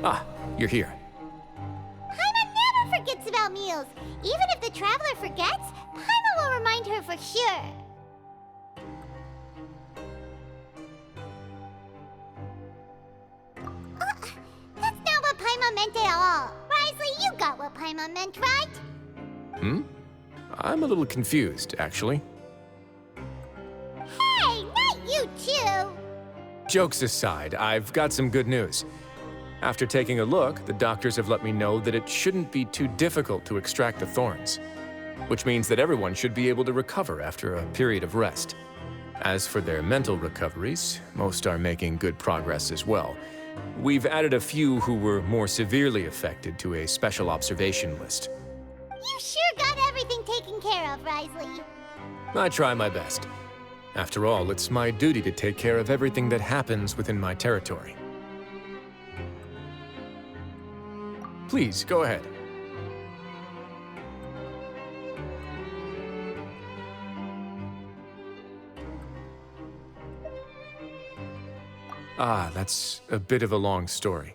Ah, you're here. Paimon never forgets about meals. Even if the traveler forgets, Paimon will remind her for sure. That's not what Paimon meant at all. Wriothesley, you got what Paimon meant, right? I'm a little confused, actually. Hey, not you too! Jokes aside, I've got some good news. After taking a look, the doctors have let me know that it shouldn't be too difficult to extract the thorns, which means that everyone should be able to recover after a period of rest. As for their mental recoveries, most are making good progress as well. We've added a few who were more severely affected to a special observation list. You sure got everything taken care of, Wriothesley. I try my best. After all, it's my duty to take care of everything that happens within my territory. Please, go ahead. Ah, that's a bit of a long story.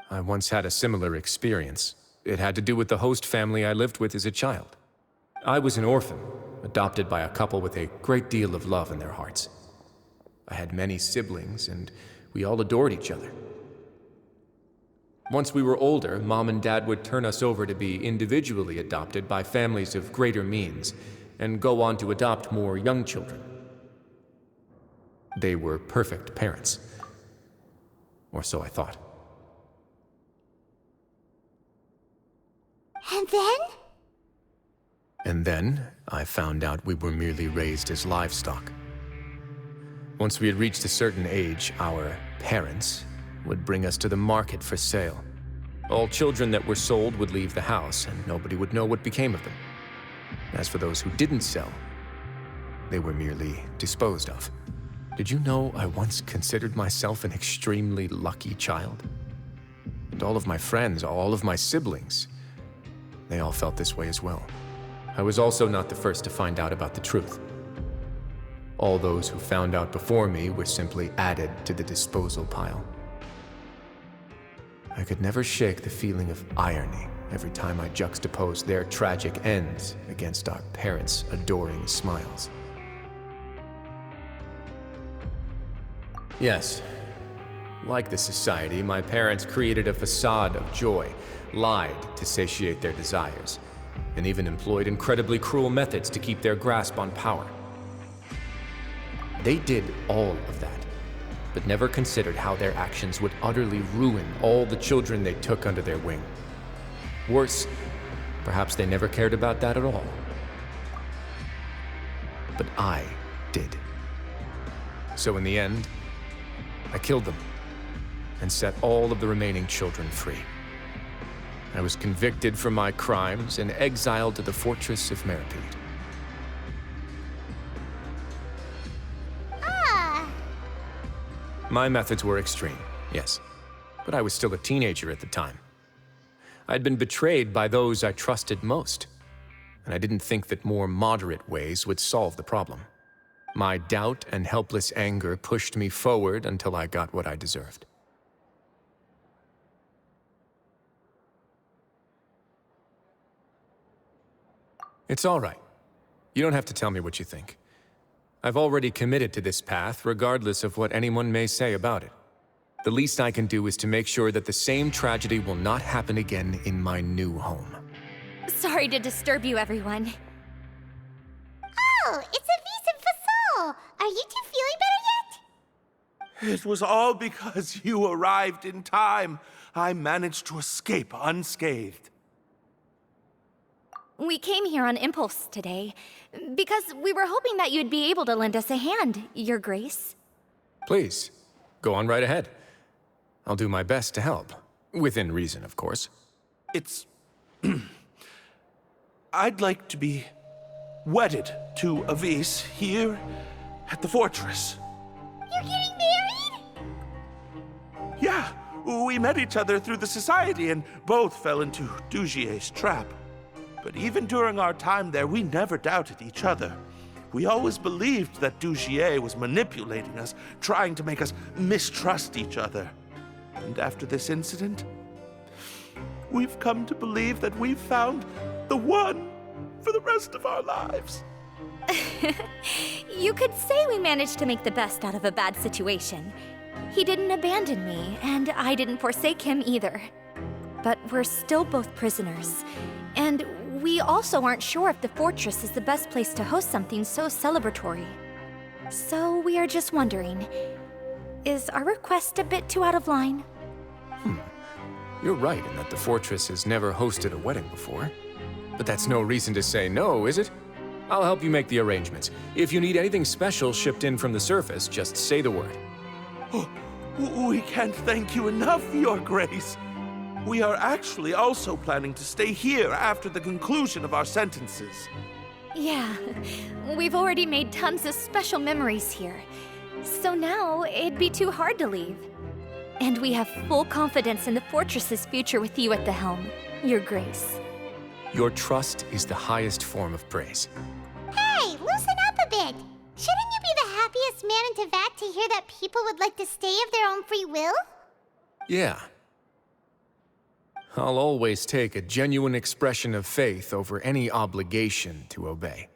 I once had a similar experience. It had to do with the host family I lived with as a child. I was an orphan, adopted by a couple with a great deal of love in their hearts. I had many siblings, and we all adored each other. Once we were older, Mom and Dad would turn us over to be individually adopted by families of greater means, and go on to adopt more young children. They were perfect parents. Or so I thought. And then? And then, I found out we were merely raised as livestock. Once we had reached a certain age, our parents would bring us to the market for sale. All children that were sold would leave the house, and nobody would know what became of them. As for those who didn't sell, they were merely disposed of. Did you know I once considered myself an extremely lucky child? And all of my friends, all of my siblings, they all felt this way as well. I was also not the first to find out about the truth. All those who found out before me were simply added to the disposal pile. I could never shake the feeling of irony every time I juxtaposed their tragic ends against our parents' adoring smiles. Yes, like the society, my parents created a facade of joy, lied to satiate their desires, and even employed incredibly cruel methods to keep their grasp on power. They did all of that, but never considered how their actions would utterly ruin all the children they took under their wing. Worse, perhaps they never cared about that at all. But I did. So in the end, I killed them and set all of the remaining children free. I was convicted for my crimes and exiled to the fortress of Meripede. My methods were extreme, yes, but I was still a teenager at the time. I'd been betrayed by those I trusted most, and I didn't think that more moderate ways would solve the problem. My doubt and helpless anger pushed me forward until I got what I deserved. It's all right. You don't have to tell me what you think. I've already committed to this path, regardless of what anyone may say about it. The least I can do is to make sure that the same tragedy will not happen again in my new home. Sorry to disturb you, everyone. Oh, it's a Visum Fasol! Are you two feeling better yet? It was all because you arrived in time. I managed to escape unscathed. We came here on impulse today, because we were hoping that you'd be able to lend us a hand, Your Grace. Please, go on right ahead. I'll do my best to help. Within reason, of course. It's... I'd like to be wedded to Avis here at the fortress. You're getting married? Yeah, we met each other through the society and both fell into Dugier's trap. But even during our time there, we never doubted each other. We always believed that Dugier was manipulating us, trying to make us mistrust each other. And after this incident, we've come to believe that we've found the one for the rest of our lives. You could say we managed to make the best out of a bad situation. He didn't abandon me, and I didn't forsake him either. But we're still both prisoners, and we also aren't sure if the fortress is the best place to host something so celebratory. So we are just wondering, is our request a bit too out of line? You're right in that the fortress has never hosted a wedding before. But that's no reason to say no, is it? I'll help you make the arrangements. If you need anything special shipped in from the surface, just say the word. Oh, we can't thank you enough, Your Grace. We are actually also planning to stay here after the conclusion of our sentences. Yeah, we've already made tons of special memories here. So now it'd be too hard to leave. And we have full confidence in the fortress's future with you at the helm, Your Grace. Your trust is the highest form of praise. Hey, loosen up a bit. Shouldn't you be the happiest man in Teyvat to hear that people would like to stay of their own free will? Yeah. I'll always take a genuine expression of faith over any obligation to obey.